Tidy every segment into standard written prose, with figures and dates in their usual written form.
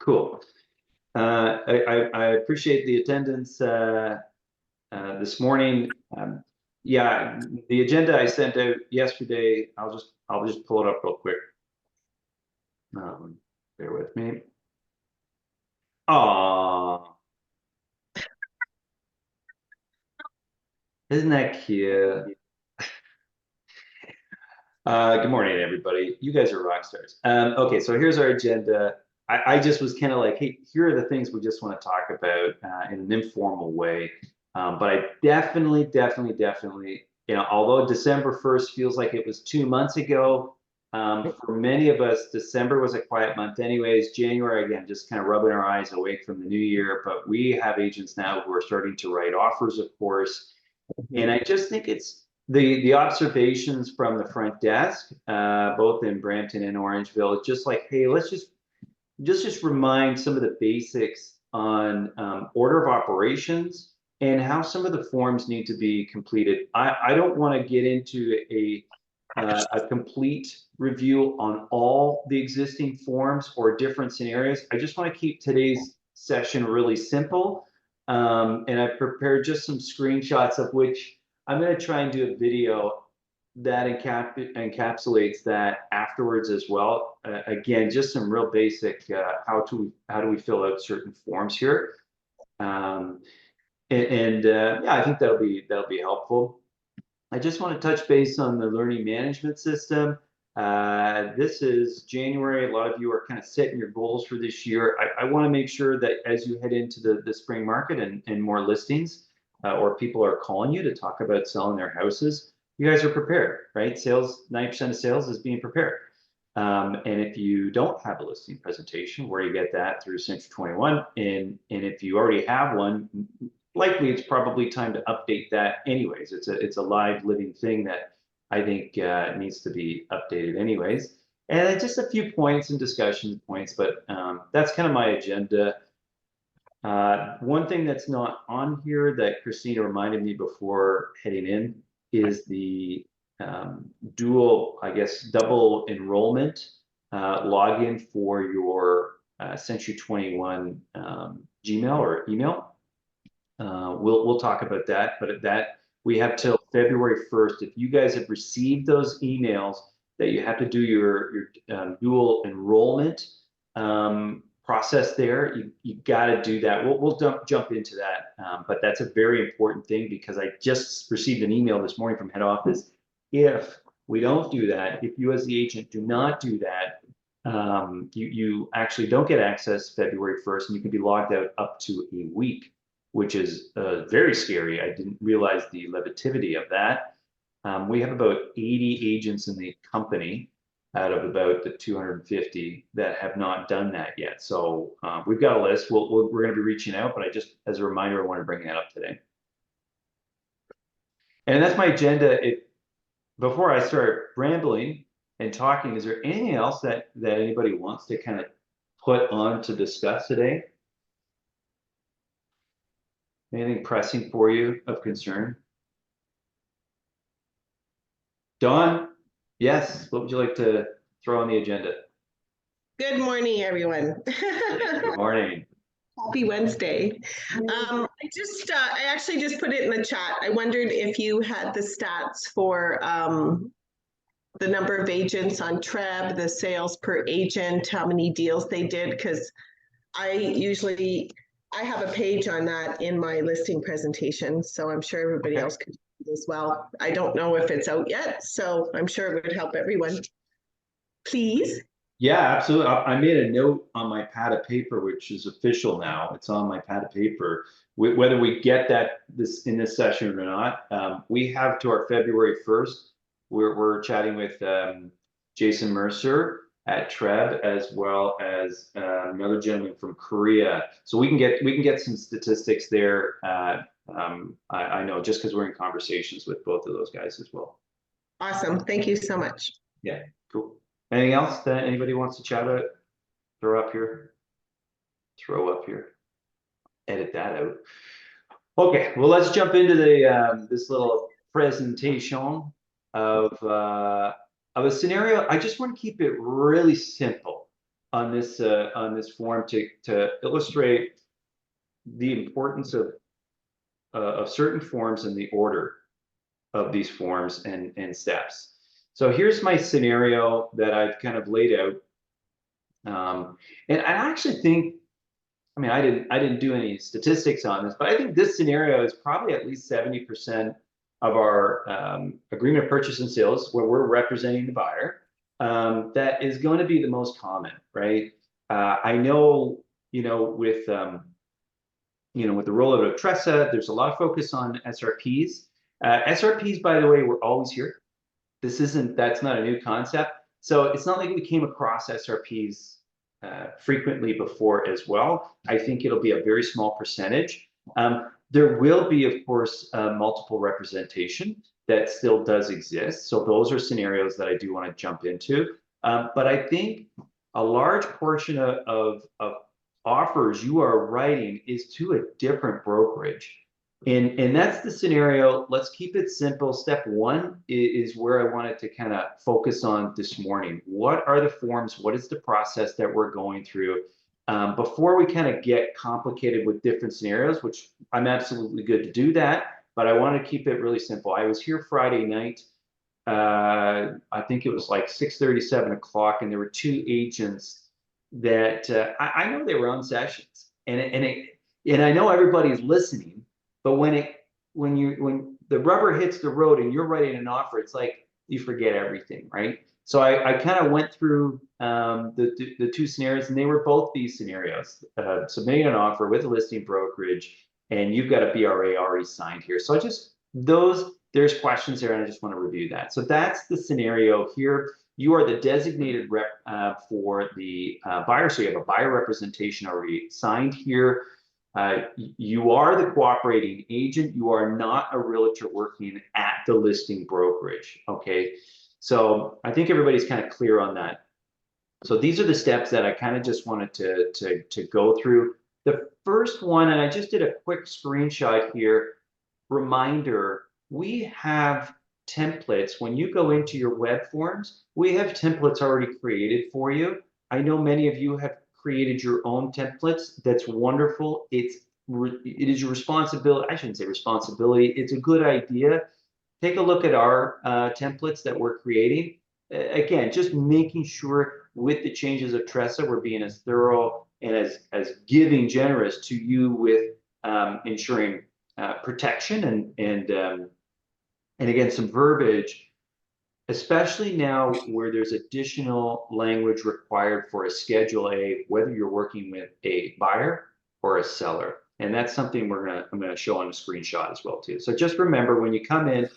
Cool. I appreciate the attendance this morning. Yeah, the agenda I sent out yesterday, I'll just pull it up real quick. Bear with me. Aww. Isn't that cute? Good morning, everybody. You guys are rock stars. Okay, so here's our agenda. I just was kind of like, hey, here are the things we just want to talk about in an informal way. But I definitely, although December 1st feels like it was 2 months ago, for many of us, December was a quiet month anyways. January, again, just kind of rubbing our eyes awake from the new year. But we have agents now who are starting to write offers, of course. And I just think it's the observations from the front desk, both in Brampton and Orangeville, it's just like, hey, let's just remind some of the basics on order of operations and how some of the forms need to be completed. I don't want to get into a complete review on all the existing forms or different scenarios. I just want to keep today's session really simple. And I've prepared just some screenshots of which I'm going to try and do a video that encapsulates that afterwards as well. Again, just some real basic how do we fill out certain forms here. Yeah, I think that'll be helpful. I just want to touch base on the learning management system. This is January. A lot of you are kind of setting your goals for this year. I want to make sure that as you head into the spring market and more listings, or people are calling you to talk about selling their houses, you guys are prepared, right? Sales, 90% of sales is being prepared. And if you don't have a listing presentation, where you get that through Century 21, and if you already have one, likely it's probably time to update that anyways. It's a live living thing that I think needs to be updated anyways. And just a few points and discussion points, but that's kind of my agenda. One thing that's not on here that Christina reminded me before heading in is the double enrollment login for your Century 21 Gmail or email. We'll talk about that, but that we have till February 1st. If you guys have received those emails that you have to do your dual enrollment process there, you got to do that. We'll jump into that, but that's a very important thing because I just received an email this morning from head office. If we don't do that, if you as the agent do not do that, you actually don't get access February 1st, and you can be logged out up to a week, which is very scary. I didn't realize the levitativity of that. We have about 80 agents in the company out of about the 250 that have not done that yet. So we've got a list. We're going to be reaching out, but I just, as a reminder, I want to bring that up today. And that's my agenda. Before I start rambling and talking, is there anything else that anybody wants to kind of put on to discuss today? Anything pressing for you of concern? Dawn, yes, what would you like to throw on the agenda? Good morning, everyone. Good morning. Happy Wednesday. I actually just put it in the chat. I wondered if you had the stats for the number of agents on TREB, the sales per agent, how many deals they did, because I have a page on that in my listing presentation, so I'm sure everybody else could do as well. I don't know if it's out yet, so I'm sure it would help everyone. Please. Yeah, absolutely. I made a note on my pad of paper, which is official now. It's on my pad of paper. Whether we get that in this session or not, we have to our February 1st. We're chatting with Jason Mercer at TREB, as well as another gentleman from Korea. So we can get some statistics there. I know, just because we're in conversations with both of those guys as well. Awesome. Thank you so much. Yeah, cool. Anything else that anybody wants to chat about? Throw up here. Edit that out. Okay, well, let's jump into the this little presentation of a scenario. I just want to keep it really simple. on this form to illustrate the importance of certain forms and the order of these forms and steps. So here's my scenario that I've kind of laid out. And I actually think, I mean, I didn't do any statistics on this, but I think this scenario is probably at least 70% of our agreement of purchase and sales where we're representing the buyer. That is going to be the most common, right? I know, with with the rollout of TRESA, there's a lot of focus on SRPs. SRPs, by the way, were always here. That's not a new concept. So it's not like we came across SRPs frequently before as well. I think it'll be a very small percentage. There will be, of course, multiple representation that still does exist. So those are scenarios that I do want to jump into. But I think a large portion of offers you are writing is to a different brokerage. And that's the scenario. Let's keep it simple. Step one is where I wanted to kind of focus on this morning. What are the forms? What is the process that we're going through? Before we kind of get complicated with different scenarios, which I'm absolutely good to do that, but I want to keep it really simple. I was here Friday night. I think it was like 6:30, 7 o'clock, and there were two agents that I know they were on sessions, and I know everybody's listening, but when the rubber hits the road and you're writing an offer, it's like you forget everything, right? So I kind of went through the two scenarios, and they were both these scenarios: submitting an offer with a listing brokerage, and you've got a BRA already signed here. So there's questions there, and I just want to review that. So that's the scenario here. You are the designated rep for the buyer, so you have a buyer representation already signed here. You are the cooperating agent. You are not a realtor working at the listing brokerage, okay? So I think everybody's kind of clear on that. So these are the steps that I kind of just wanted to go through. The first one, and I just did a quick screenshot here, reminder, we have templates. When you go into your web forms, we have templates already created for you. I know many of you have created your own templates. That's wonderful. It is your responsibility. I shouldn't say responsibility. It's a good idea. Take a look at our templates that we're creating. Again, just making sure with the changes of TRESA, we're being as thorough and as giving generous to you with ensuring protection and again, some verbiage, especially now where there's additional language required for a Schedule A, whether you're working with a buyer or a seller. And that's something I'm gonna show on a screenshot as well too. So just remember, when you come in,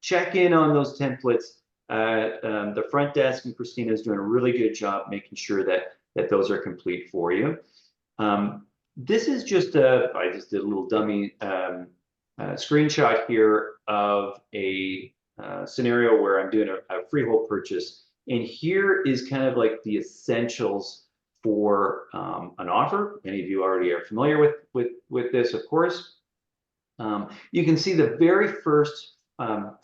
check in on those templates. The front desk and Christina is doing a really good job making sure that those are complete for you. This is just I just did a little dummy screenshot here of a scenario where I'm doing a freehold purchase. And here is kind of like the essentials for an offer. Many of you already are familiar with this, of course. You can see the very first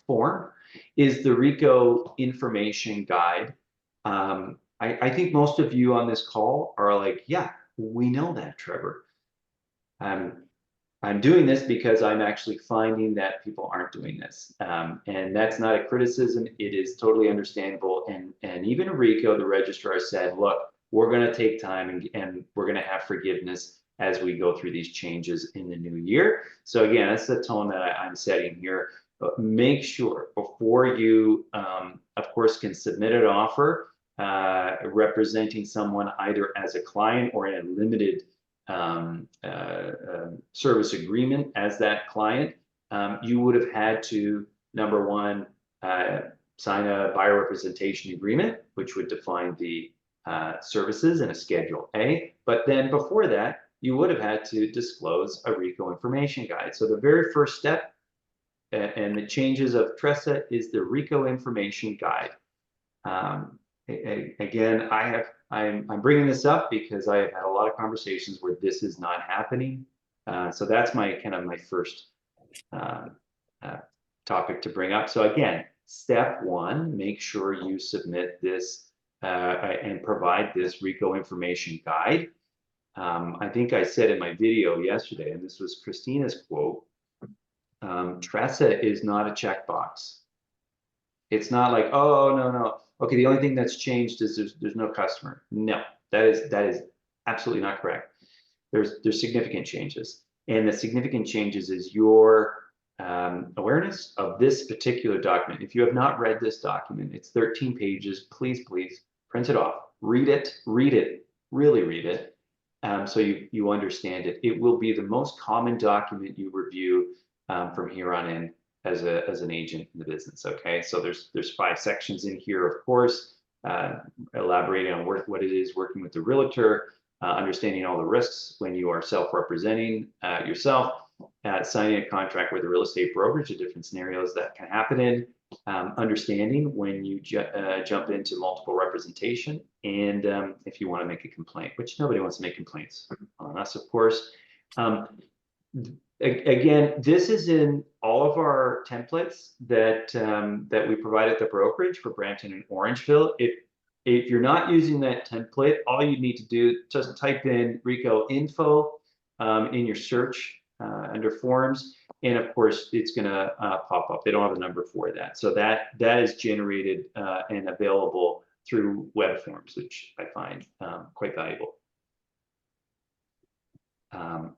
form is the RICO information guide. I think most of you on this call are like, yeah, we know that, Trevor. I'm doing this because I'm actually finding that people aren't doing this. And that's not a criticism. It is totally understandable. And even RICO, the registrar, said, look, we're going to take time and we're going to have forgiveness as we go through these changes in the new year. So again, that's the tone that I'm setting here. But make sure before you, of course, can submit an offer representing someone either as a client or in a limited service agreement as that client, you would have had to, number one, sign a buyer representation agreement, which would define the services in a Schedule A. But then before that, you would have had to disclose a RICO information guide. So the very first step and the changes of TRESA is the RICO information guide. Again, I'm bringing this up because I have had a lot of conversations where this is not happening. So that's my first topic to bring up. So again, step one, make sure you submit this and provide this RICO information guide. I think I said in my video yesterday, and this was Christina's quote, TRESA is not a checkbox. It's not like, oh, no. Okay, the only thing that's changed is there's no customer. No, that is absolutely not correct. There's significant changes. And the significant changes is your awareness of this particular document. If you have not read this document, it's 13 pages. Please print it off. Read it, really read it, so you understand it. It will be the most common document you review from here on in as an agent in the business. Okay, so there's 5 sections in here, of course, elaborating on what it is working with the realtor, understanding all the risks when you are self-representing yourself, signing a contract with a real estate brokerage, the different scenarios that can happen in, understanding when you jump into multiple representation, and if you want to make a complaint, which nobody wants to make complaints on us, of course. Again, this is in all of our templates that that we provide at the brokerage for Brampton and Orangeville. If you're not using that template, all you need to do, just type in RICO info in your search under forms, and of course it's going to pop up. They don't have a number for that, so that is generated and available through WEBFORMS, which I find quite valuable.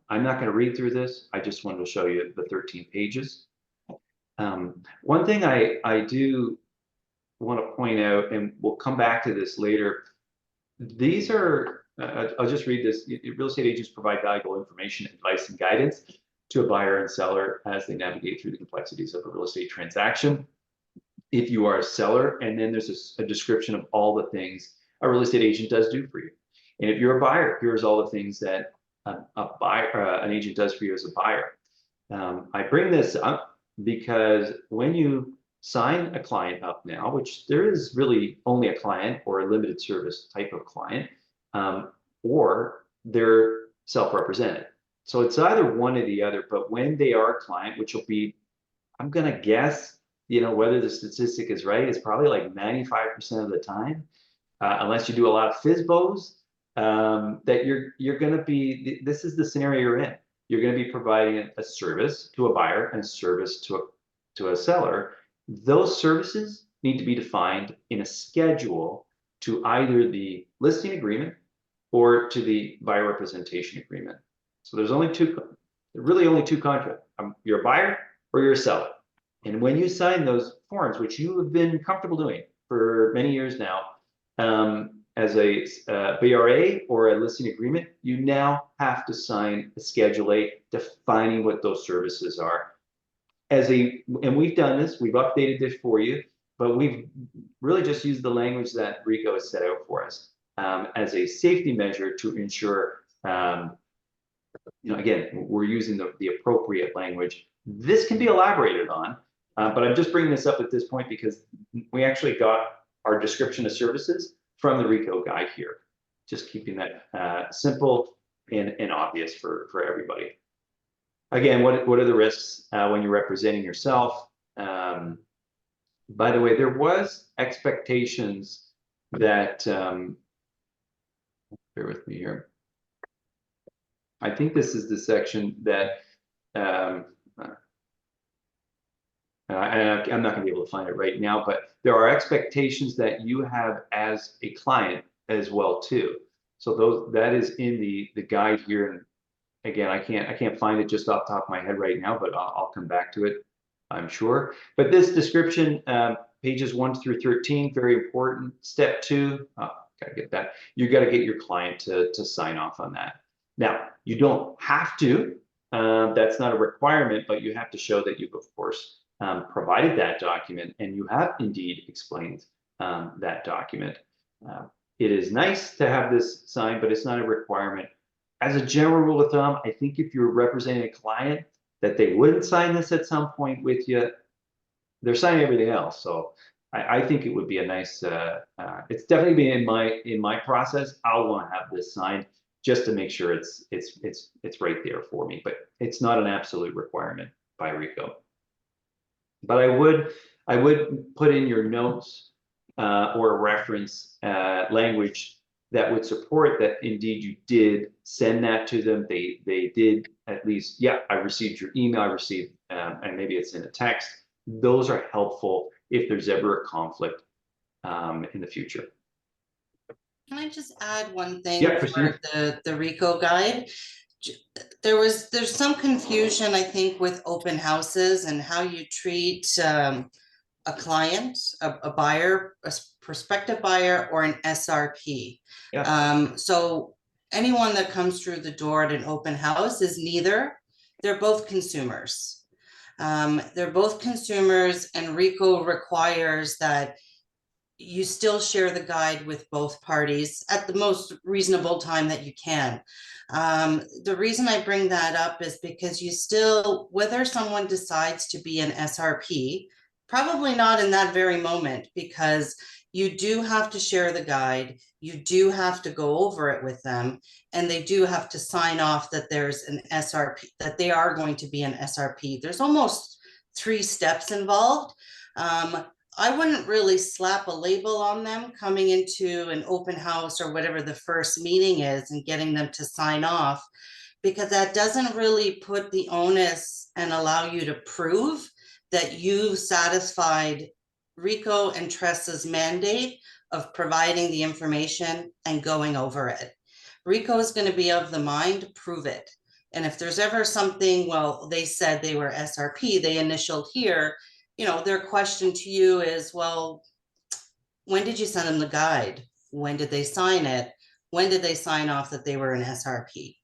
I'm not going to read through this. I just wanted to show you the 13 pages. One thing I do want to point out, and we'll come back to this later, these are, I'll just read this. Real estate agents provide valuable information, advice, and guidance to a buyer and seller as they navigate through the complexities of a real estate transaction. If you are a seller, and then there's a description of all the things a real estate agent does do for you. And if you're a buyer, here's all the things that an agent does for you as a buyer. I bring this up because when you sign a client up now, which there is really only a client or a limited service type of client, or they're self-represented. So it's either one or the other, but when they are a client, which will be, I'm gonna guess, whether the statistic is right, it's probably like 95% of the time, unless you do a lot of FSBOs, that you're going to be, this is the scenario you're in. You're going to be providing a service to a buyer and a service to a seller. Those services need to be defined in a schedule to either the listing agreement or to the buyer representation agreement. So there's really only two contracts. You're a buyer or you're a seller. And when you sign those forms, which you have been comfortable doing for many years now, as a BRA or a listing agreement, you now have to sign a Schedule A defining what those services are. And we've done this, we've updated this for you, but we've really just used the language that RICO has set out for us as a safety measure to ensure, again, we're using the appropriate language. This can be elaborated on, but I'm just bringing this up at this point because we actually got our description of services from the RICO guide here, just keeping that simple and obvious for everybody. Again, what are the risks when you're representing yourself? By the way, there was expectations that, bear with me here. I think this is the section that, I'm not going to be able to find it right now, but there are expectations that you have as a client as well too. So that is in the guide here. And again, I can't find it just off the top of my head right now, but I'll come back to it, I'm sure. But this description, pages 1 through 13, very important. Step 2, gotta get that. You got to get your client to sign off on that. Now, you don't have to. That's not a requirement, but you have to show that you've, of course, provided that document and you have indeed explained that document. It is nice to have this signed, but it's not a requirement. As a general rule of thumb, I think if you're representing a client that they wouldn't sign this at some point with you, they're signing everything else. So I think it would be a nice, it's definitely been in my process. I'll want to have this signed just to make sure it's right there for me, but it's not an absolute requirement by RICO. But I would put in your notes or a reference language that would support that indeed you did send that to them. They did at least, yeah, I received your email, I received, and maybe it's in a text. Those are helpful if there's ever a conflict in the future. Can I just add one thing Yeah, for Christina. the RICO guide? There's some confusion, I think, with open houses and how you treat a client, a buyer, a prospective buyer, or an SRP. Yeah. So anyone that comes through the door at an open house is neither. They're both consumers. They're both consumers, and RICO requires that you still share the guide with both parties at the most reasonable time that you can. The reason I bring that up is because you still, whether someone decides to be an SRP, probably not in that very moment, because you do have to share the guide, you do have to go over it with them, and they do have to sign off that there's an SRP, that they are going to be an SRP. There's almost 3 steps involved. I wouldn't really slap a label on them coming into an open house or whatever the first meeting is and getting them to sign off, because that doesn't really put the onus and allow you to prove that you've satisfied RICO and TRESA's mandate of providing the information and going over it. RICO is going to be of the mind, prove it. And if there's ever something, well, they said they were SRP, they initialed here, you know, their question to you is, well, when did you send them the guide? When did they sign it? When did they sign off that they were an SRP?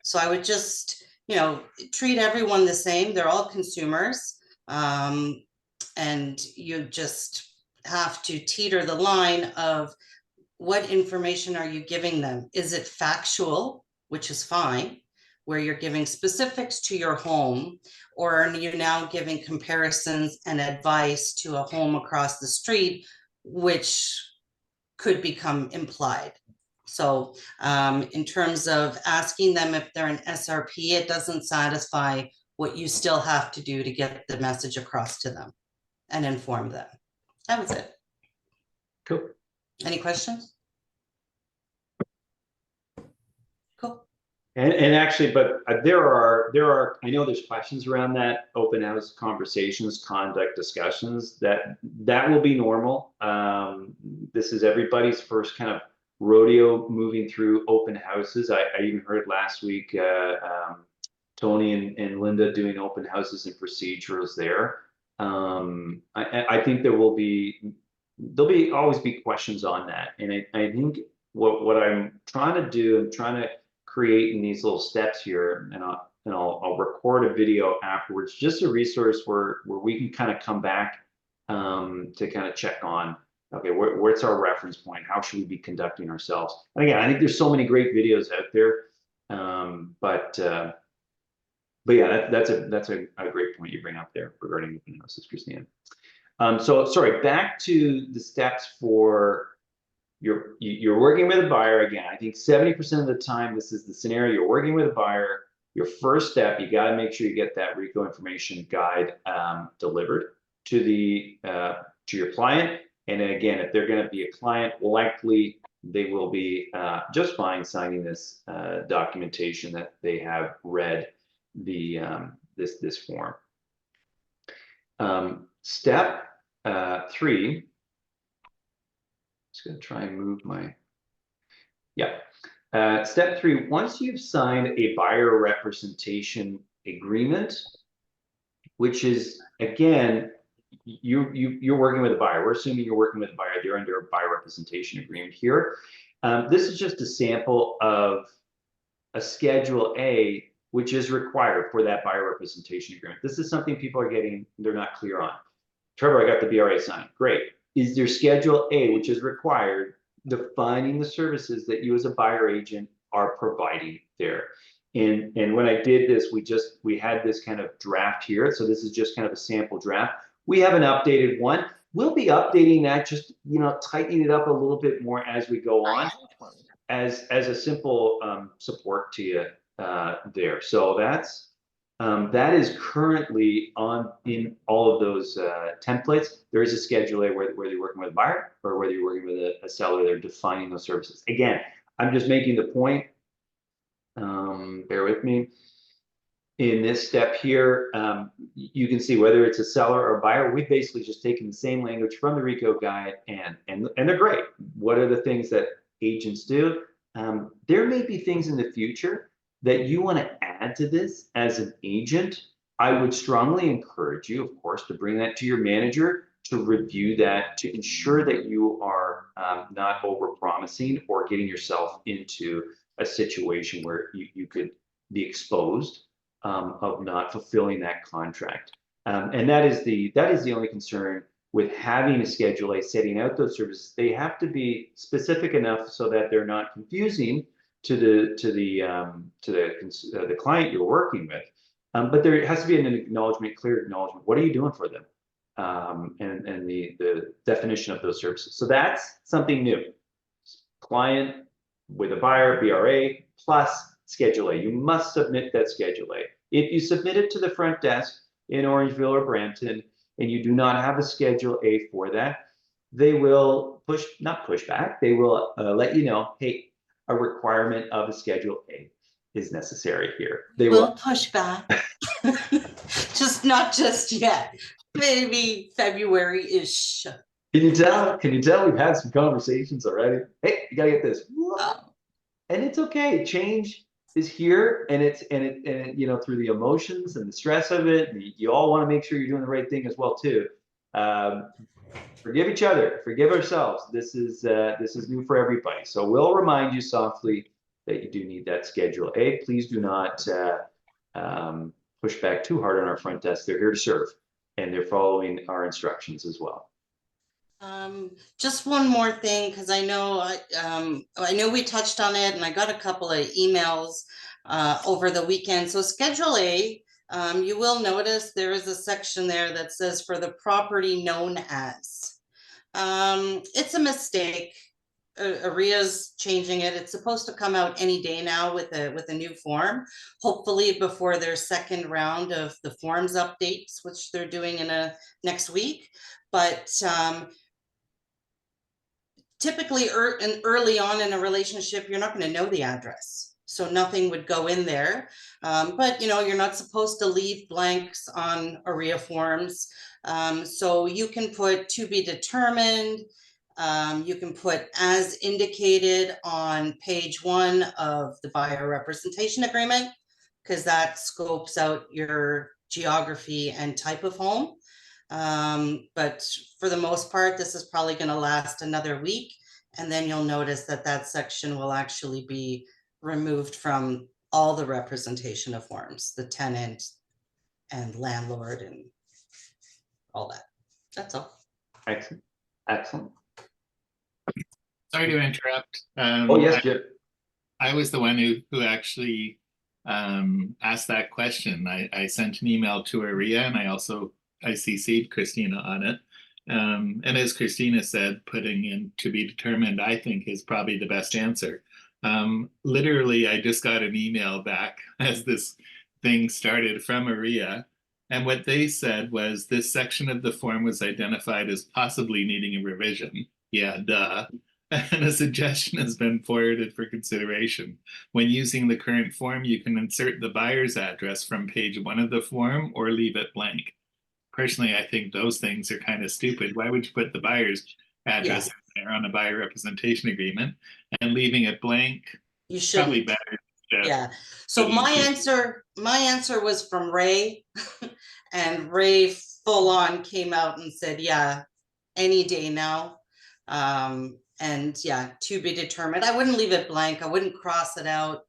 So I would just, you know, treat everyone the same. They're all consumers. And you just have to teeter the line of what information are you giving them? Is it factual, which is fine, where you're giving specifics to your home, or are you now giving comparisons and advice to a home across the street, which could become implied? So in terms of asking them if they're an SRP, it doesn't satisfy what you still have to do to get the message across to them and inform them. That was it. Cool. Any questions? Cool. And actually, but there are, I know there's questions around that open house conversations, conduct discussions, that will be normal. This is everybody's first kind of rodeo moving through open houses. I even heard last week, Tony and Linda doing open houses and procedurals there. I think there'll always be questions on that. And I think what I'm trying to do, I'm trying to create in these little steps here, and I'll record a video afterwards, just a resource where we can kind of come back to kind of check on, okay, what's our reference point? How should we be conducting ourselves? And again, I think there's so many great videos out there, but yeah, that's a great point you bring up there regarding open houses, Christina. So sorry, back to the steps for you're working with a buyer. Again, I think 70% of the time, this is the scenario. You're working with a buyer. Your first step, you got to make sure you get that RICO information guide delivered to your client. And then again, if they're going to be a client, likely they will be just fine signing this documentation that they have read this form. Step 3. Just going to try and move my, yeah. Step 3, once you've signed a buyer representation agreement, which is, again, you're working with a buyer. We're assuming you're working with a buyer. They're under a buyer representation agreement here. This is just a sample of a Schedule A, which is required for that buyer representation agreement. This is something people are getting, they're not clear on. Trevor, I got the BRA signed. Great. Is there Schedule A, which is required, defining the services that you as a buyer agent are providing there? And when I did this, we had this kind of draft here. So this is just kind of a sample draft. We have an updated one. We'll be updating that, just tightening it up a little bit more as we go on, as a simple support to you there. So that's That is currently in all of those templates. There is a Schedule A whether you're working with a buyer or whether you're working with a seller. They're defining those services. Again, I'm just making the point. Bear with me. In this step here, you can see whether it's a seller or a buyer. We've basically just taken the same language from the RICO guide, and they're great. What are the things that agents do? There may be things in the future that you want to add to this as an agent. I would strongly encourage you, of course, to bring that to your manager to review that, to ensure that you are not over-promising or getting yourself into a situation where you could be exposed of not fulfilling that contract. And that is the only concern with having a Schedule A, setting out those services. They have to be specific enough so that they're not confusing to the client you're working with. But there has to be an acknowledgement, clear acknowledgement. What are you doing for them? And the definition of those services. So that's something new. Client with a buyer, BRA, plus Schedule A. You must submit that Schedule A. If you submit it to the front desk in Orangeville or Brampton, and you do not have a Schedule A for that, they will not push back, they will let you know, hey, a requirement of a Schedule A is necessary here. They will push back. not just yet. Maybe February-ish. Can you tell we've had some conversations already? Hey, you gotta get this. And it's okay. Change is here, and it through the emotions and the stress of it, and you all want to make sure you're doing the right thing as well too. Forgive each other, forgive ourselves. This is new for everybody. So we'll remind you softly that you do need that Schedule A. Please do not push back too hard on our front desk. They're here to serve, and they're following our instructions as well. Just one more thing, because I know we touched on it, and I got a couple of emails over the weekend. So Schedule A, you will notice there is a section there that says for the property known as. It's a mistake. AREA's changing it. It's supposed to come out any day now with a new form, hopefully before their second round of the forms updates, which they're doing next week. But typically early on in a relationship, you're not going to know the address, so nothing would go in there. But you're not supposed to leave blanks on AREA forms, so you can put to be determined. You can put as indicated on page 1 of the buyer representation agreement, because that scopes out your geography and type of home. But for the most part, this is probably going to last another week, and then you'll notice that section will actually be removed from all the representation of forms, the tenant and landlord and all that. That's all. Excellent. Sorry to interrupt. Oh yes, Jim. I was the one who actually asked that question. I sent an email to AREA, and I CC'd Christina on it. And as Christina said, putting in to be determined, I think, is probably the best answer. Literally, I just got an email back as this thing started from AREA. And what they said was this section of the form was identified as possibly needing a revision. Yeah, duh. And a suggestion has been forwarded for consideration. When using the current form, you can insert the buyer's address from page 1 of the form or leave it blank. Personally, I think those things are kind of stupid. Why would you put the buyer's address in there on a buyer representation agreement, and leaving it blank? You should probably better. Yeah. So my answer was from Ray, and Ray full on came out and said, yeah, any day now. And yeah, to be determined. I wouldn't leave it blank. I wouldn't cross it out.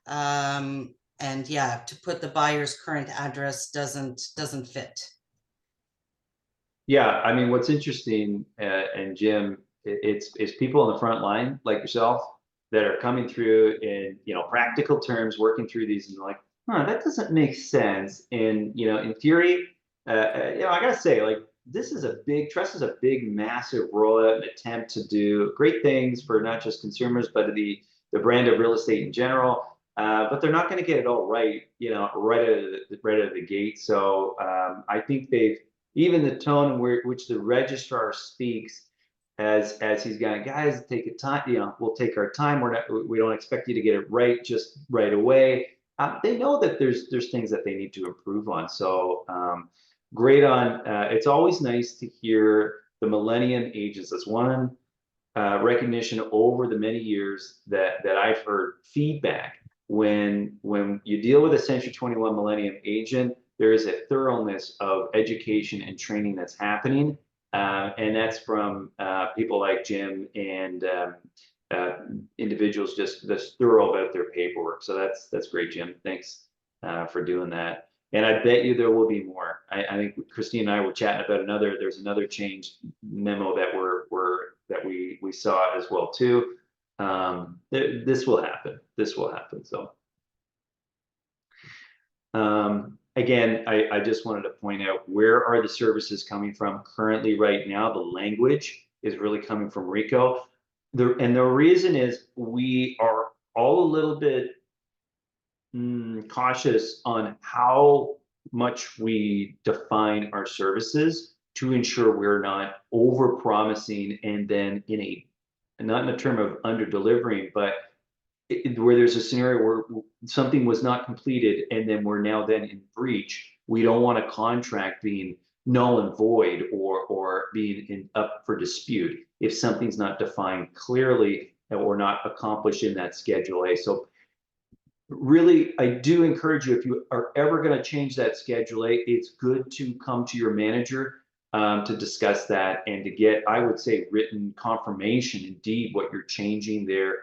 And yeah, to put the buyer's current address doesn't fit. Yeah, I mean, what's interesting, and Jim, it's people on the front line like yourself that are coming through in practical terms, working through these, and like, that doesn't make sense. And in theory, I gotta say, like, this is TRESA is a big, massive rollout, an attempt to do great things for not just consumers, but the brand of real estate in general. but they're not going to get it all right, you know, right out of the gate. So I think they've, even the tone in which the registrar speaks as he's going, guys, take a time, you know, we'll take our time. We don't expect you to get it right just right away. They know that there's things that they need to improve on. So great on. It's always nice to hear the millennium ages. That's one recognition over the many years that I've heard feedback. When you deal with a Century 21 Millennium agent, there is a thoroughness of education and training that's happening, and that's from people like Jim and individuals just thorough about their paperwork. So that's great, Jim. Thanks for doing that. And I bet you there will be more. I think Christine and I were chatting about there's another change memo that we saw as well too. This will happen. This will happen. So again, I just wanted to point out, where are the services coming from currently right now? The language is really coming from Rico. And the reason is we are all a little bit cautious on how much we define our services to ensure we're not over promising and then not in a term of under delivering, but where there's a scenario where something was not completed and then we're now then in breach. We don't want a contract being null and void or being up for dispute if something's not defined clearly or not accomplished in that Schedule A. So really, I do encourage you, if you are ever going to change that Schedule A, it's good to come to your manager to discuss that and to get, I would say, written confirmation, indeed, what you're changing there,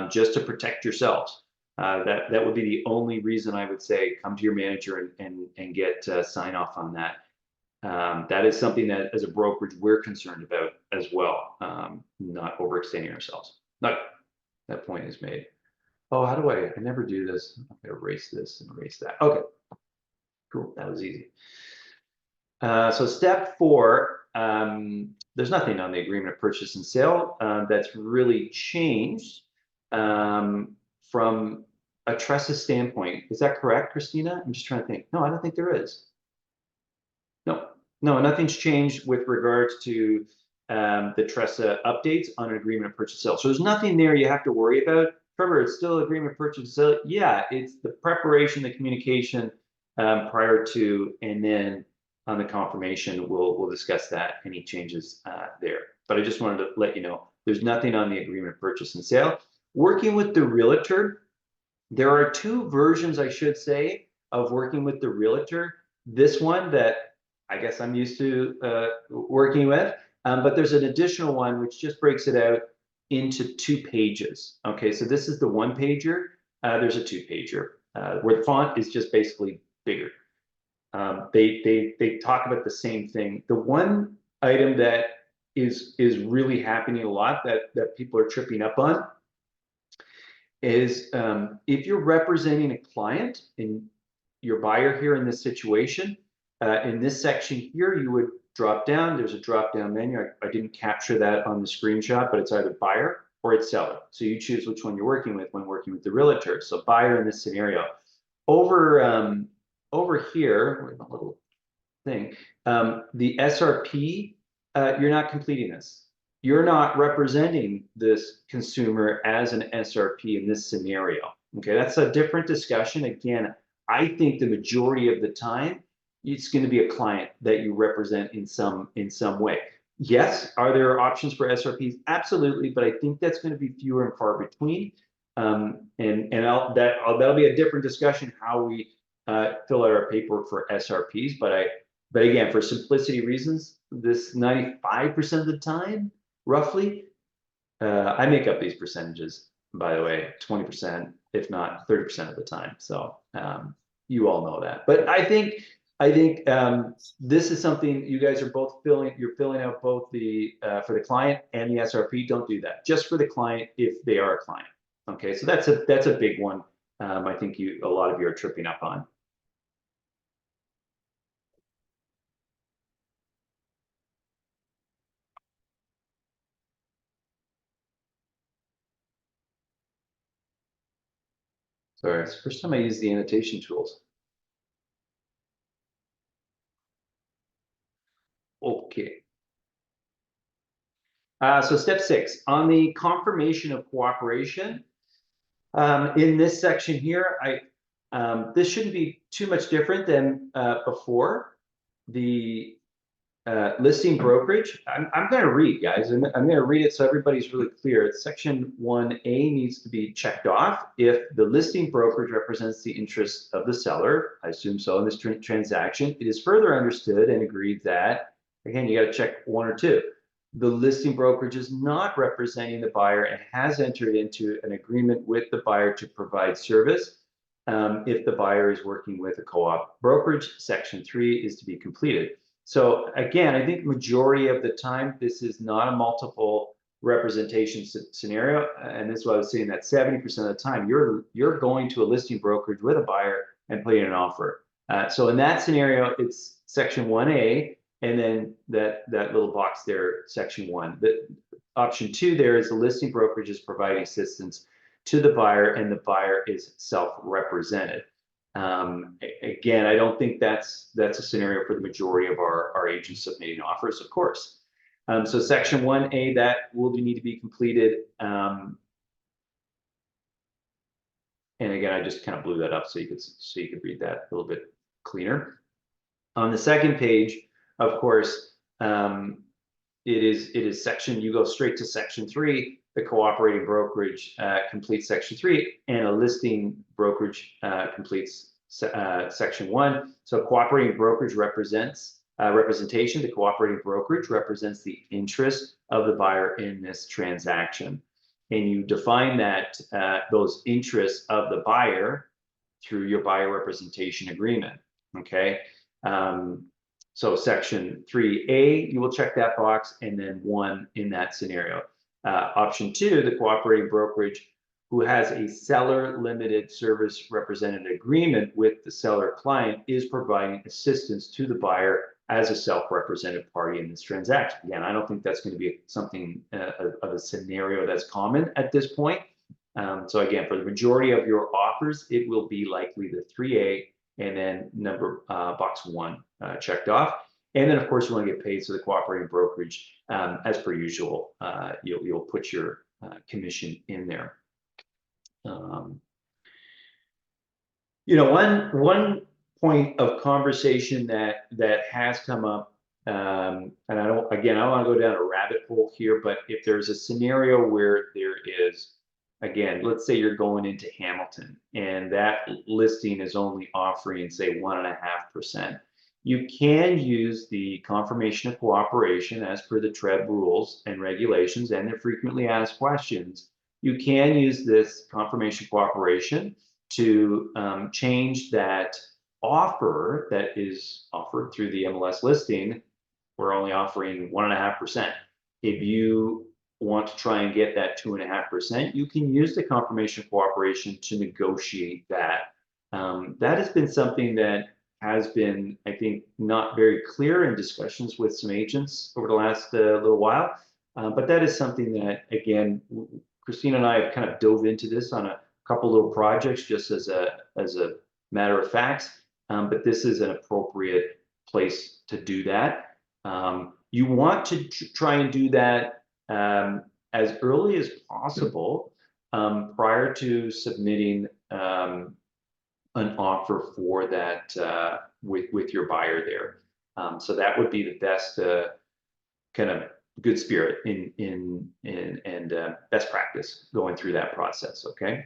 just to protect yourselves. That would be the only reason I would say come to your manager and get sign off on that. That is something that, as a brokerage, we're concerned about as well, not overextending ourselves. Not that point is made. Oh, how do I never do this. I'm gonna erase this and erase that. Okay, cool, that was easy. So step 4, there's nothing on the agreement of purchase and sale that's really changed from a TRESA standpoint. Is that correct, Christina? I'm just trying to think. No, I don't think there is. No, nothing's changed with regards to the TRESA updates on an agreement of purchase and sale. So there's nothing there you have to worry about. Trevor, it's still agreement of purchase and sale. Yeah, it's the preparation, the communication prior to, and then on the confirmation, we'll discuss that, any changes there. But I just wanted to let you know, there's nothing on the agreement of purchase and sale. Working with the realtor, there are 2 versions, I should say, of working with the realtor. This one that I guess I'm used to working with, but there's an additional one which just breaks it out into 2 pages. Okay, so this is the 1-pager. There's a 2-pager where the font is just basically bigger. They talk about the same thing. The one item that is really happening a lot that people are tripping up on is if you're representing a client and your buyer here in this situation, in this section here, you would drop down. There's a drop down menu. I didn't capture that on the screenshot, but it's either buyer or it's seller. So you choose which one you're working with when working with the realtor. So buyer in this scenario. Over here, where's my little thing? The SRP, you're not completing this. You're not representing this consumer as an SRP in this scenario. Okay, that's a different discussion. Again, I think the majority of the time, it's going to be a client that you represent in some way. Yes, are there options for SRPs? Absolutely, but I think that's going to be fewer and far between. That'll be a different discussion how we fill out our paperwork for SRPs. But again, for simplicity reasons, this 95% of the time, roughly, I make up these percentages, by the way, 20%, if not 30% of the time. So you all know that. But I think this is something you guys are both you're filling out both the for the client and the SRP. Don't do that. Just for the client if they are a client. Okay, so that's a big one. I think a lot of you are tripping up on. Sorry, it's the first time I use the annotation tools. Okay. So step 6, on the confirmation of cooperation, in this section here, this shouldn't be too much different than before. The listing brokerage, I'm going to read, guys. I'm going to read it so everybody's really clear. It's section 1A needs to be checked off if the listing brokerage represents the interest of the seller. I assume so in this transaction. It is further understood and agreed that, again, you got to check 1 or 2. The listing brokerage is not representing the buyer and has entered into an agreement with the buyer to provide service. If the buyer is working with a co-op brokerage, section 3 is to be completed. So again, I think majority of the time, this is not a multiple representation scenario. And this is what I was saying, that 70% of the time, you're going to a listing brokerage with a buyer and putting an offer. So in that scenario, it's section 1A, and then that little box there, section 1. The option 2 there is the listing brokerage is providing assistance to the buyer, and the buyer is self-represented. Again, I don't think that's a scenario for the majority of our agents submitting offers, of course. So section 1A, that will need to be completed. And again, I just kind of blew that up so you could read that a little bit cleaner. On the second page, of course, it is section, you go straight to section 3. The cooperating brokerage completes section 3, and a listing brokerage completes section 1. So cooperating brokerage representation. The cooperating brokerage represents the interest of the buyer in this transaction, and you define that those interests of the buyer through your buyer representation agreement. Okay. So section 3A, you will check that box, and then 1 in that scenario. Option 2, the cooperating brokerage who has a seller limited service representative agreement with the seller client is providing assistance to the buyer as a self-represented party in this transaction. Again, I don't think that's going to be something of a scenario that's common at this point. So again, for the majority of your offers, it will be likely the 3A, and then box 1 checked off. And then, of course, you want to get paid. So the cooperating brokerage, as per usual, you'll put your commission in there. One point of conversation that has come up, and I don't want to go down a rabbit hole here, but if there's a scenario where there is, again, let's say you're going into Hamilton and that listing is only offering, say, 1.5%. You can use the confirmation of cooperation as per the TREB rules and regulations and their frequently asked questions. You can use this confirmation cooperation to change that offer that is offered through the MLS listing. We're only offering 1.5%. If you want to try and get that 2.5%, you can use the confirmation cooperation to negotiate that. That has been something that has been, I think, not very clear in discussions with some agents over the last little while. But that is something that, again, Christina and I have kind of dove into this on a couple little projects just as a matter of fact. But this is an appropriate place to do that. You want to try and do that as early as possible prior to submitting an offer for that with your buyer there. So that would be the best kind of good spirit and best practice going through that process. Okay.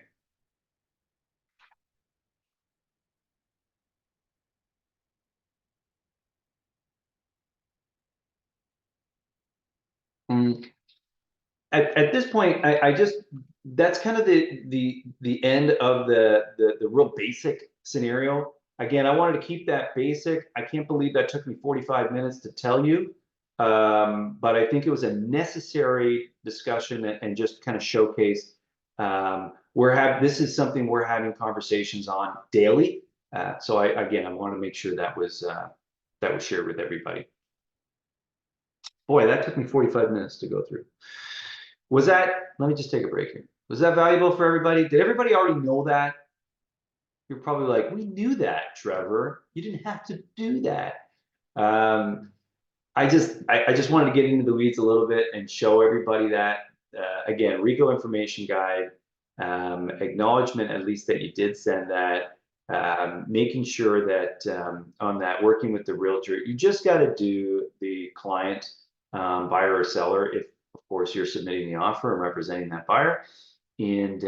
At this point, I just, that's kind of the end of the real basic scenario. Again, I wanted to keep that basic. I can't believe that took me 45 minutes to tell you, but I think it was a necessary discussion and just kind of showcase. This is something we're having conversations on daily. So I want to make sure that was shared with everybody. Boy, that took me 45 minutes to go through. Let me just take a break here. Was that valuable for everybody? Did everybody already know that? you're probably like, we knew that, Trevor. You didn't have to do that. I just wanted to get into the weeds a little bit and show everybody that, again, RICO information guide, acknowledgement at least that you did send that, making sure that on that working with the realtor, you just got to do the client, buyer or seller, if of course you're submitting the offer and representing that buyer. And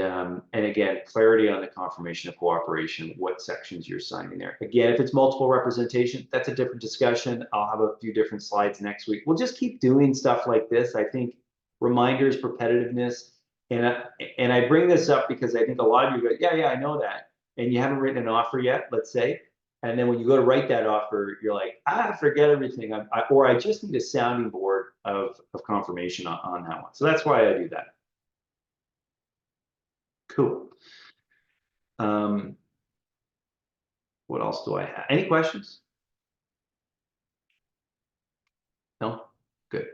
again, clarity on the confirmation of cooperation, what sections you're signing there. Again, if it's multiple representation, that's a different discussion. I'll have a few different slides next week. We'll just keep doing stuff like this. I think reminders, repetitiveness, and I bring this up because I think a lot of you go, yeah, I know that, and you haven't written an offer yet, let's say, and then when you go to write that offer, you're like, forget everything, or I just need a sounding board of confirmation on that one. So that's why I do that. Cool. What else do I have? Any questions? No? Good.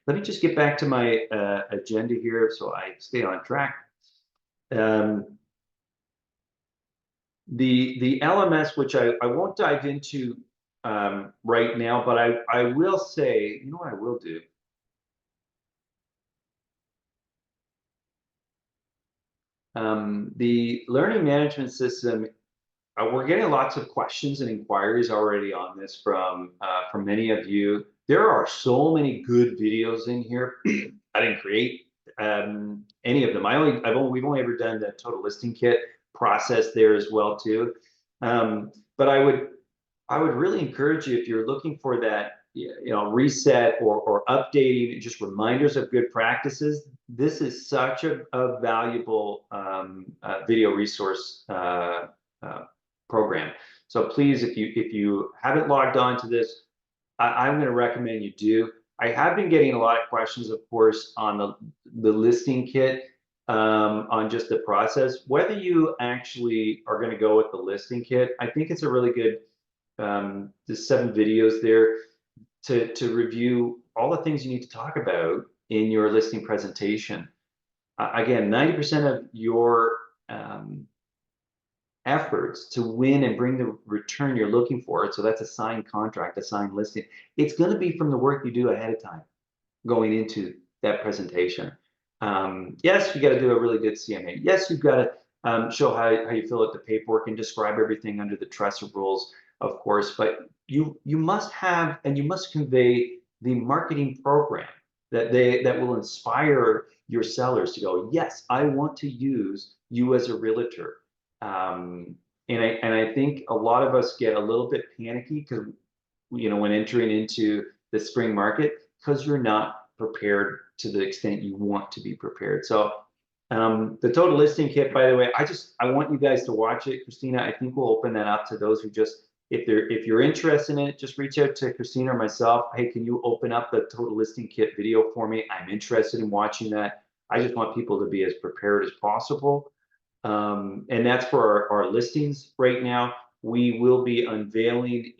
Let me just get back to my agenda here so I stay on track. The LMS, which I won't dive into right now, but I will say, you know what I will do? The learning management system, we're getting lots of questions and inquiries already on this from many of you. There are so many good videos in here. I didn't create any of them. We've only ever done the total listing kit process there as well too. But I would really encourage you, if you're looking for that, reset or updating, just reminders of good practices. This is such a valuable video resource program. So please, if you haven't logged on to this, I'm going to recommend you do. I have been getting a lot of questions, of course, on the listing kit, on just the process. Whether you actually are going to go with the listing kit, I think it's a really good, there's 7 videos there to review all the things you need to talk about in your listing presentation. Again, 90% of your efforts to win and bring the return you're looking for, so that's a signed contract, a signed listing, it's going to be from the work you do ahead of time going into that presentation. Yes, you got to do a really good CMA. Yes, you've got to show how you fill out the paperwork and describe everything under the TRESA rules, of course, but you must have, and you must convey the marketing program that will inspire your sellers to go, yes, I want to use you as a realtor. And I think a lot of us get a little bit panicky because, when entering into the spring market, because you're not prepared to the extent you want to be prepared. So the total listing kit, by the way, I want you guys to watch it. Christina, I think we'll open that up to those who just, if you're interested in it, just reach out to Christina or myself. Hey, can you open up the total listing kit video for me? I'm interested in watching that. I just want people to be as prepared as possible. And that's for our listings right now. We will be unveiling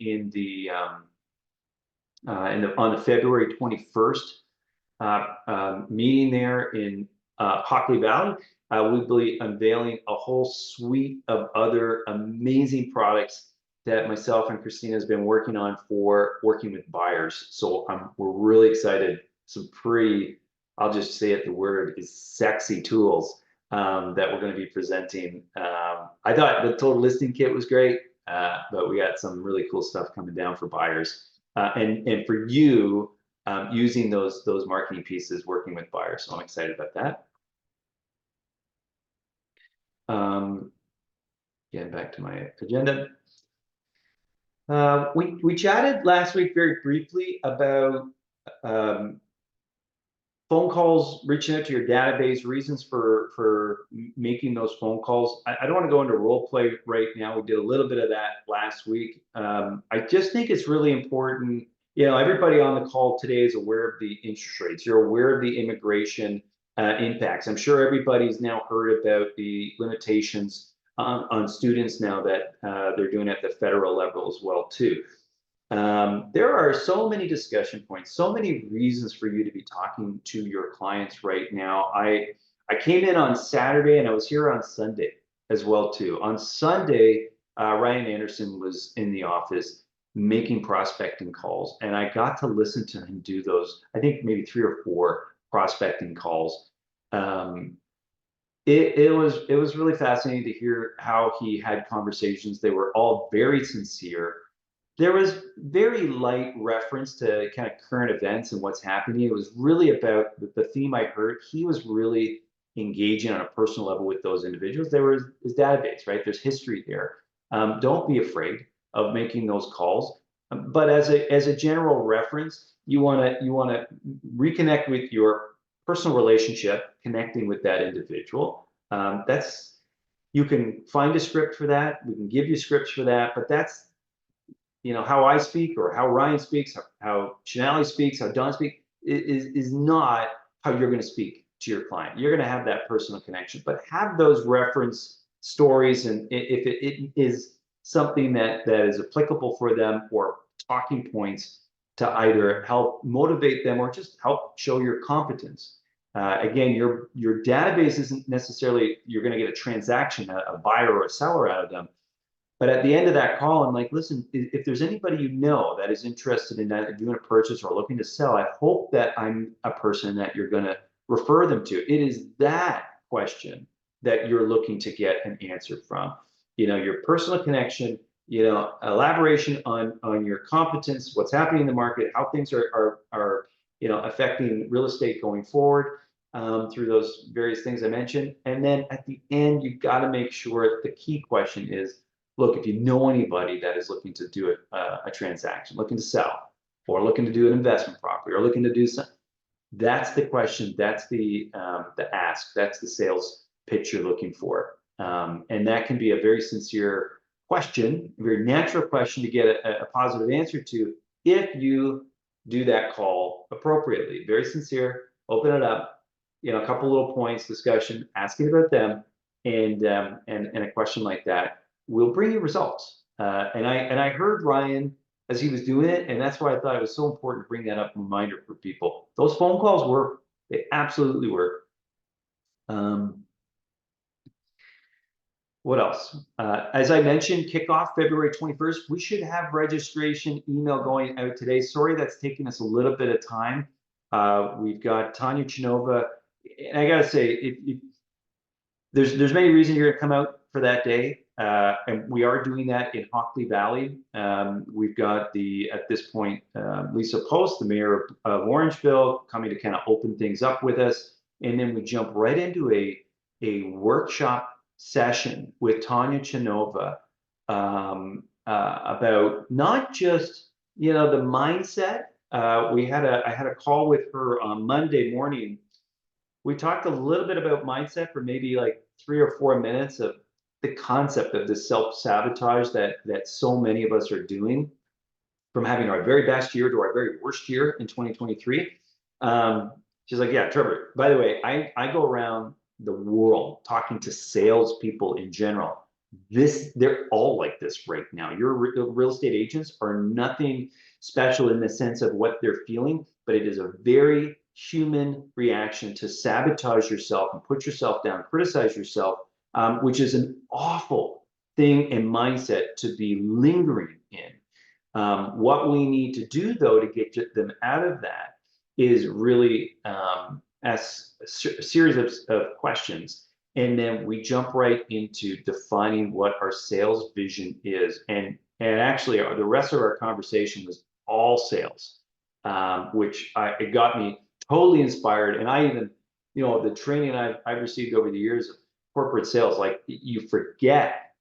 on the February 21st meeting there in Hockley Valley. We'll be unveiling a whole suite of other amazing products that myself and Christina has been working on for working with buyers. So we're really excited. Some pretty, I'll just say it, the word is sexy tools that we're going to be presenting. I thought the total listing kit was great, but we got some really cool stuff coming down for buyers and for you using those marketing pieces working with buyers. So I'm excited about that. Getting back to my agenda. We chatted last week very briefly about phone calls, reaching out to your database, reasons for making those phone calls. I don't want to go into role play right now. We did a little bit of that last week. I just think it's really important. Everybody on the call today is aware of the interest rates. You're aware of the immigration impacts. I'm sure everybody's now heard about the limitations on students now that they're doing at the federal level as well too. There are so many discussion points, so many reasons for you to be talking to your clients right now. I came in on Saturday and I was here on Sunday, as well too. On Sunday, Ryan Anderson was in the office making prospecting calls, and I got to listen to him do those, I think maybe 3 or 4 prospecting calls. It was really fascinating to hear how he had conversations. They were all very sincere. There was very light reference to kind of current events and what's happening. It was really about the theme I heard. He was really engaging on a personal level with those individuals. There was his database, right? There's history there. Don't be afraid of making those calls. But as a general reference, you want to reconnect with your personal relationship, connecting with that individual. You can find a script for that. We can give you scripts for that, but that's how I speak, or how Ryan speaks, how Shanali speaks, how Don speaks, is not how you're going to speak to your client. You're going to have that personal connection, but have those reference stories, and if it is something that is applicable for them, or talking points to either help motivate them or just help show your competence. Again, your database isn't necessarily you're going to get a transaction, a buyer or a seller out of them. But at the end of that call, I'm like, listen, if there's anybody that is interested in doing a purchase or looking to sell, I hope that I'm a person that you're going to refer them to. It is that question that you're looking to get an answer from. Your personal connection, elaboration on your competence, what's happening in the market, how things are affecting real estate going forward, through those various things I mentioned. And then at the end, you've got to make sure the key question is, look, if you know anybody that is looking to do a transaction, looking to sell, or looking to do an investment property, or looking to do something, that's the question, that's the ask, that's the sales pitch you're looking for. And that can be a very sincere question, a very natural question to get a positive answer to, if you do that call appropriately. Very sincere, open it up, a couple little points, discussion, asking about them, and a question like that will bring you results. And I heard Ryan as he was doing it, and that's why I thought it was so important to bring that up, reminder for people. Those phone calls work. They absolutely work. What else? As I mentioned, kickoff February 21st. We should have registration email going out today. Sorry, that's taking us a little bit of time. We've got Tanya Chinova, and I gotta say, if there's many reasons you're gonna come out for that day, and we are doing that in Hockley Valley. We've got at this point, Lisa Post, the mayor of Orangeville, coming to kind of open things up with us, and then we jump right into a workshop session with Tanya Chinova, about not just the mindset. I had a call with her on Monday morning. We talked a little bit about mindset for maybe like 3 or 4 minutes, of the concept of the self-sabotage that so many of us are doing, from having our very best year to our very worst year in 2023. She's like, yeah, Trevor, by the way, I go around the world talking to salespeople in general. They're all like this right now. Your real estate agents are nothing special in the sense of what they're feeling, but it is a very human reaction to sabotage yourself and put yourself down, criticize yourself, which is an awful thing and mindset to be lingering in. What we need to do, though, to get them out of that is really ask a series of questions, and then we jump right into defining what our sales vision is. And actually, the rest of our conversation was all sales, which it got me totally inspired. And I even, the training I've received over the years of corporate sales, like, you forget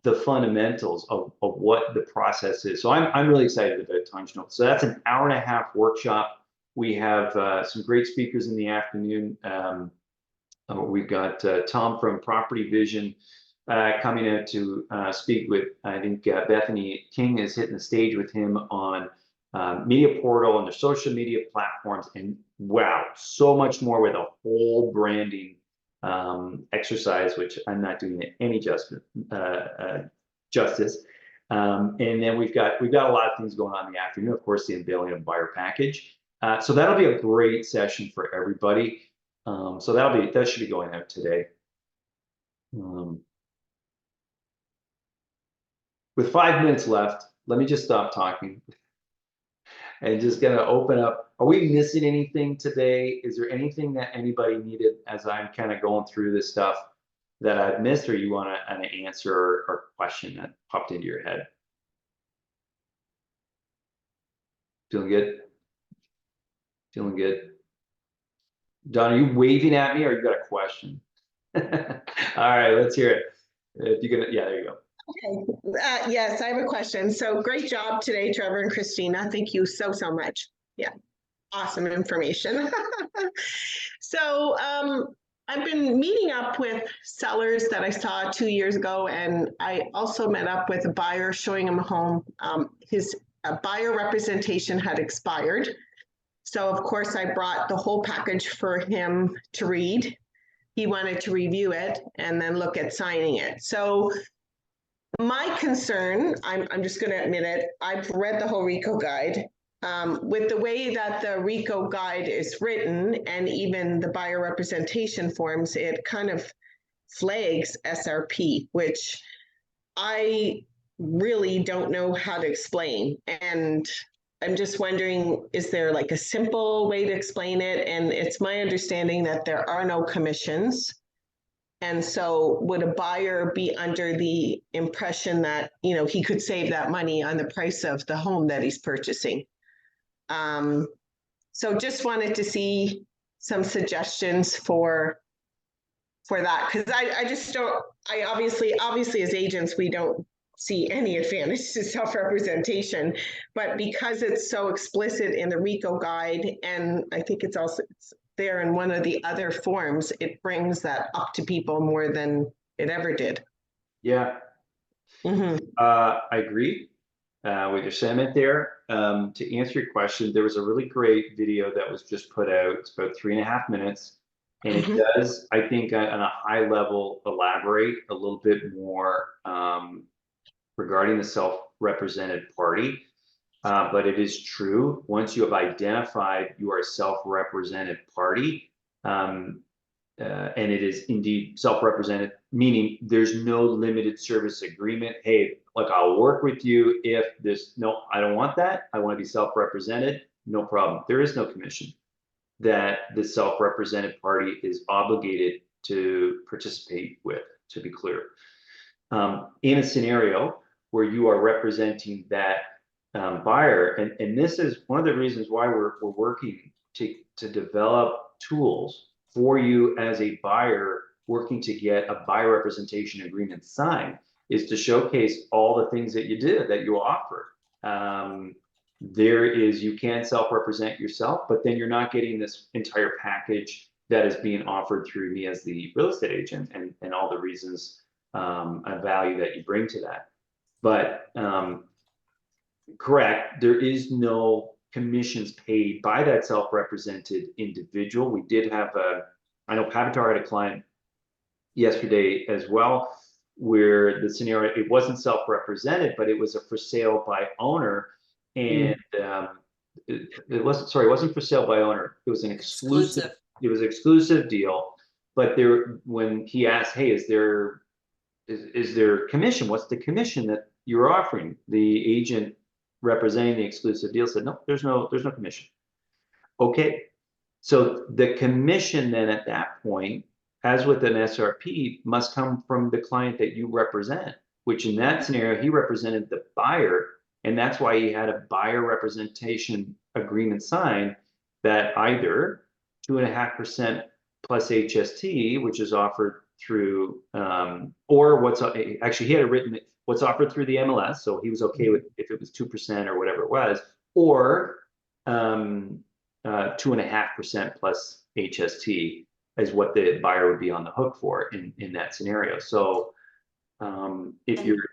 the fundamentals of what the process is. So I'm really excited about Time to Know. So that's an 1.5-hour workshop. We have some great speakers in the afternoon. We've got Tom from Property Vision coming out to speak with, I think Bethany King is hitting the stage with him on Media Portal and their social media platforms. And wow, so much more, with a whole branding exercise, which I'm not doing it any justice. And then we've got a lot of things going on in the afternoon. Of course, the unveiling of buyer package. So that'll be a great session for everybody. So that should be going out today. with 5 minutes left, let me just stop talking and just gonna open up. Are we missing anything today? Is there anything that anybody needed as I'm kind of going through this stuff that I've missed, or you want an answer or question that popped into your head? Feeling good? Feeling good? Don, are you waving at me or you got a question? All right, let's hear it. If you're gonna, yeah, there you go. Okay. Yes, I have a question. So great job today, Trevor and Christina. Thank you so much. Yeah, awesome information. So I've been meeting up with sellers that I saw 2 years ago, and I also met up with a buyer showing him a home. His buyer representation had expired. So of course I brought the whole package for him to read. He wanted to review it and then look at signing it. So my concern, I'm just going to admit it, I've read the whole RICO guide. With the way that the RICO guide is written and even the buyer representation forms, it kind of flags SRP, which I really don't know how to explain. And I'm just wondering, is there like a simple way to explain it? And it's my understanding that there are no commissions. And so would a buyer be under the impression that, you know, he could save that money on the price of the home that he's purchasing? So just wanted to see some suggestions for that, because I just don't, I obviously as agents, we don't see any advantage to self-representation, but because it's so explicit in the RICO guide, and I think it's also there in one of the other forms, it brings that up to people more than it ever did. Yeah. I agree with your sentiment there. To answer your question, there was a really great video that was just put out. It's about 3.5 minutes. And it does, I think, on a high level, elaborate a little bit more regarding the self-represented party. But it is true, once you have identified you are a self-represented party, and it is indeed self-represented, meaning there's no limited service agreement. Hey, look, I'll work with you if this, no, I don't want that. I want to be self-represented. No problem. There is no commission that the self-represented party is obligated to participate with, to be clear. In a scenario where you are representing that buyer, and this is one of the reasons why we're working to develop tools for you as a buyer working to get a buyer representation agreement signed, is to showcase all the things that you did, that you offer. There is, you can self-represent yourself, but then you're not getting this entire package that is being offered through me as the real estate agent, and all the reasons and value that you bring to that. But correct, there is no commissions paid by that self-represented individual. We did have I know Pavitar had a client yesterday as well, where the scenario, it wasn't self-represented, but it was a for sale by owner. And it wasn't for sale by owner. It was an exclusive. It was an exclusive deal. But there, when he asked, hey, is there commission? What's the commission that you're offering? The agent representing the exclusive deal said, no, there's no commission. Okay, so the commission then at that point, as with an SRP, must come from the client that you represent, which in that scenario, he represented the buyer. And that's why he had a buyer representation agreement signed that either 2.5% plus HST, which is offered through, or what's actually, he had it written, what's offered through the MLS. So he was okay with if it was 2% or whatever it was, or 2.5% plus HST is what the buyer would be on the hook for in that scenario. So if you're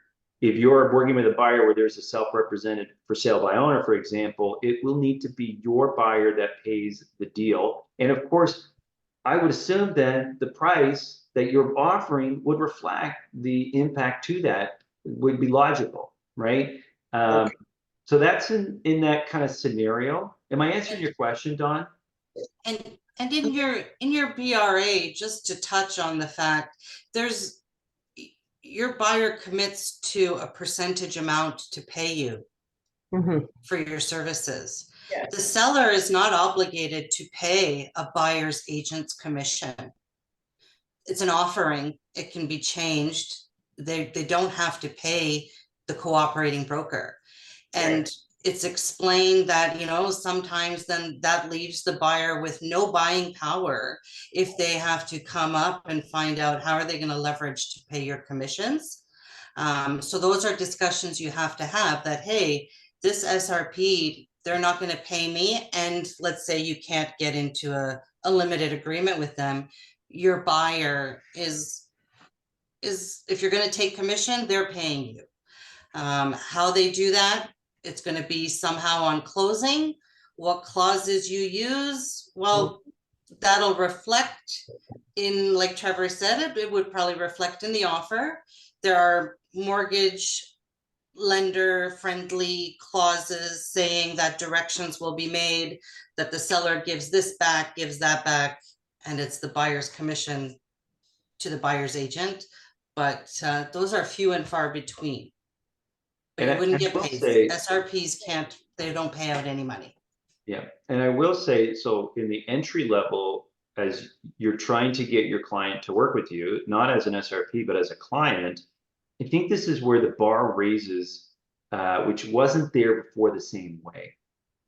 working with a buyer where there's a self-represented for sale by owner, for example, it will need to be your buyer that pays the deal. And of course, I would assume then the price that you're offering would reflect the impact to that, would be logical, right? Okay. So that's in that kind of scenario. Am I answering your question, Dawn? And in your BRA, just to touch on the fact, there's, your buyer commits to a percentage amount to pay you Mhm. for your services. Yes. The seller is not obligated to pay a buyer's agent's commission. It's an offering. It can be changed. They don't have to pay the cooperating broker. And Right. it's explained that, sometimes then that leaves the buyer with no buying power if they have to come up and find out how are they going to leverage to pay your commissions. So those are discussions you have to have that, hey, this SRP, they're not going to pay me. And let's say you can't get into a limited agreement with them. Your buyer is if you're going to take commission, they're paying you. How they do that, it's going to be somehow on closing. What clauses you use, well, that'll reflect in, like Trevor said, it would probably reflect in the offer. There are mortgage lender friendly clauses saying that directions will be made, that the seller gives this back, gives that back, and it's the buyer's commission to the buyer's agent. But those are few and far between. But And you wouldn't I get will paid. say, SRPs they don't pay out any money. yeah, and I will say, so in the entry level, as you're trying to get your client to work with you, not as an SRP, but as a client, I think this is where the bar raises, which wasn't there before the same way,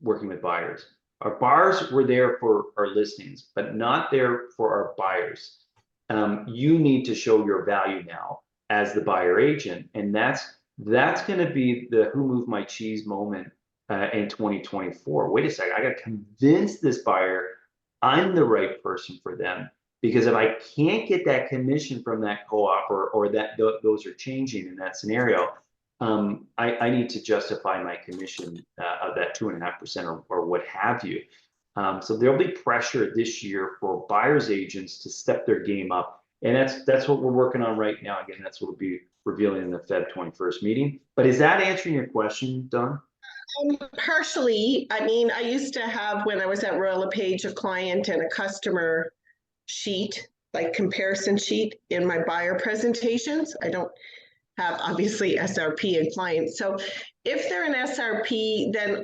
working with buyers. Our bars were there for our listings, but not there for our buyers. You need to show your value now as the buyer agent, and that's going to be the who moved my cheese moment in 2024. Wait a second, I got to convince this buyer I'm the right person for them, because if I can't get that commission from that co-op, or that those are changing in that scenario, I need to justify my commission of that 2.5% or what have you. So there'll be pressure this year for buyers agents to step their game up, and that's what we're working on right now. Again, that's what we'll be revealing in the Feb 21st meeting. But is that answering your question, Don? Partially. I mean, I used to have, when I was at Royal LePage, a client and a customer sheet, like comparison sheet in my buyer presentations. I don't have obviously SRP and clients. So if they're an SRP, then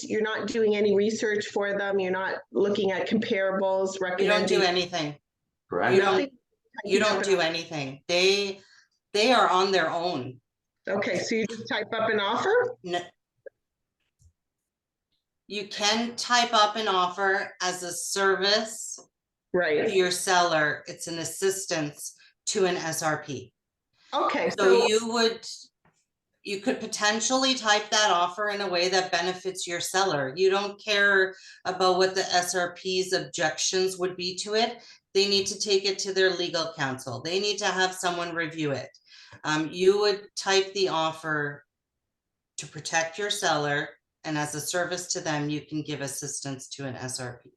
you're not doing any research for them. You're not looking at comparables, You don't do recommending. anything. Correct. You don't do anything. They are on their own. Okay, so you just type up an offer? No, you can type up an offer as a service to Right. your seller. It's an assistance to an SRP. Okay, So you could potentially type that offer in a way that benefits your seller. You don't care about what the SRP's objections would be to it. They need to take it to their legal counsel. They need to have someone review it. You would type the offer to protect your seller, and as a service to them, you can give assistance to an SRP.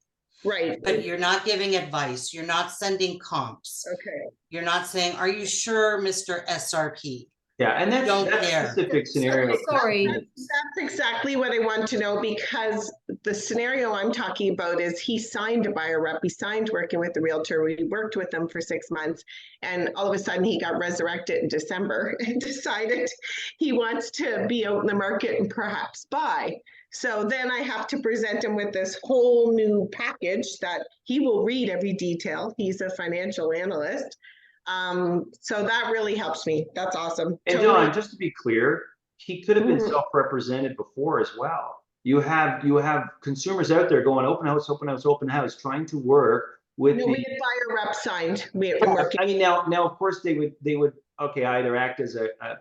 right. But you're not giving advice. You're not sending comps. Okay. You're not saying, are you sure, Mr. SRP? Yeah, and You don't that care. specific scenario. Sorry. That's exactly what I want to know, because the scenario I'm talking about is he signed a buyer rep. He signed working with the realtor. We worked with them for 6 months, and all of a sudden he got resurrected in December and decided he wants to be out in the market and perhaps buy. So then I have to present him with this whole new package that he will read every detail. He's a financial analyst. So that really helps me. That's awesome. And Totally. Don, just to be clear, he could have been Mhm. self-represented before as well. You have consumers out there going open house, open house, open house, trying to work with No, the. we had buyer rep signed. We're Yeah, working. I mean, now of course they would okay, either act as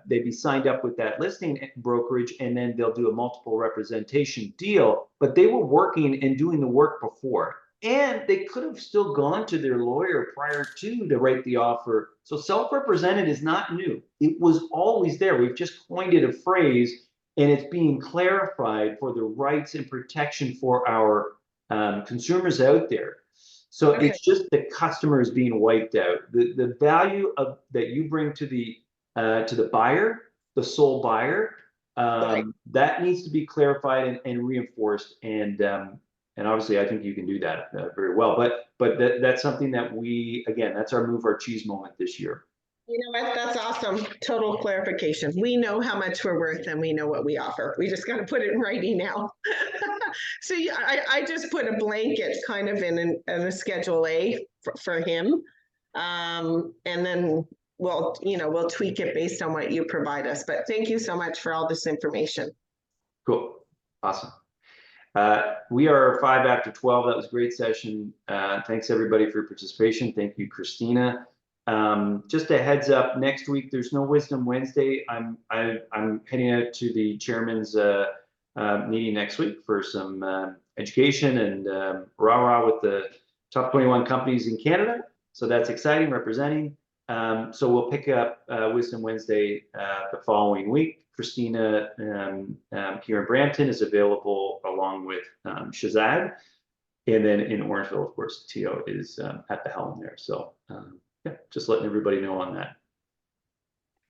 they'd be signed up with that listing brokerage, and then they'll do a multiple representation deal, but they were working and doing the work before, and they could have still gone to their lawyer prior to write the offer. So self-represented is not new. It was always there. We've just coined it a phrase, and it's being clarified for the rights and protection for our consumers out there. So Okay. it's just the customer is being wiped out. The value of that you bring to the buyer, the sole buyer, Right. that needs to be clarified and reinforced. And obviously, I think you can do that very well. But that's something that again, that's our move our cheese moment this year. You know what? That's awesome. Total clarification. We know how much we're worth and we know what we offer. We just got to put it in writing now. So yeah, I just put a blanket kind of in a Schedule A for him. And then we'll tweak it based on what you provide us. But thank you so much for all this information. Cool. Awesome. We are 5 after 12. That was a great session. Thanks everybody for your participation. Thank you, Christina. Just a heads up, next week there's no Wisdom Wednesday. I'm heading out to the chairman's meeting next week for some education and rah-rah with the top 21 companies in Canada. So that's exciting, representing. So we'll pick up Wisdom Wednesday the following week. Christina here in Brampton is available along with Shazad. And then in Orangeville, of course, Tio is at the helm there. So yeah, just letting everybody know on that.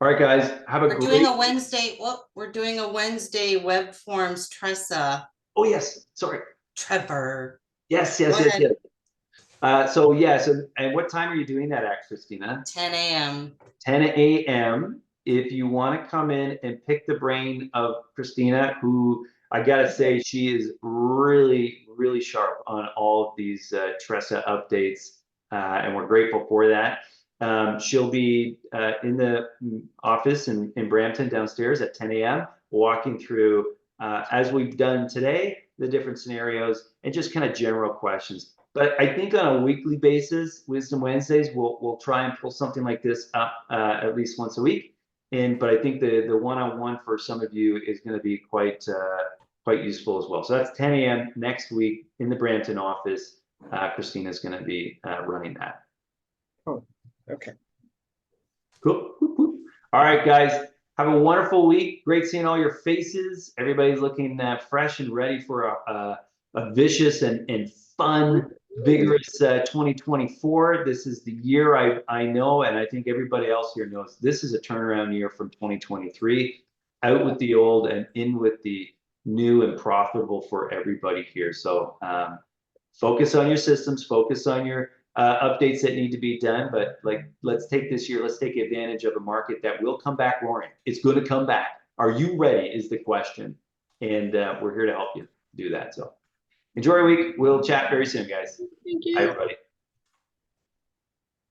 All right, guys, have a We're great... doing a Wednesday, well, we're doing a Wednesday WEBFORMS TRESA. Oh, yes, sorry. Trevor. Yes. So yes, and what time are you doing that at, Christina? 10 a.m. 10 a.m. If you want to come in and pick the brain of Christina, who I gotta say, she is really, really sharp on all of these TRESA updates, and we're grateful for that. She'll be in the office in Brampton downstairs at 10 a.m. walking through, as we've done today, the different scenarios and just kind of general questions. But I think on a weekly basis, Wisdom Wednesdays, we'll try and pull something like this up at least once a week. But I think the one-on-one for some of you is going to be quite useful as well. So that's 10 a.m. next week in the Brampton office. Christina's going to be running that. Oh, okay. Cool. All right, guys. Have a wonderful week. Great seeing all your faces. Everybody's looking fresh and ready for a vicious and fun, vigorous 2024. This is the year I know, and I think everybody else here knows, this is a turnaround year from 2023. Out with the old and in with the new and profitable for everybody here. So focus on your systems, focus on your updates that need to be done, but let's take this year, let's take advantage of a market that will come back roaring. It's going to come back. Are you ready is the question, and we're here to help you do that. So enjoy your week. We'll chat very soon, guys. Thank you. Bye, everybody.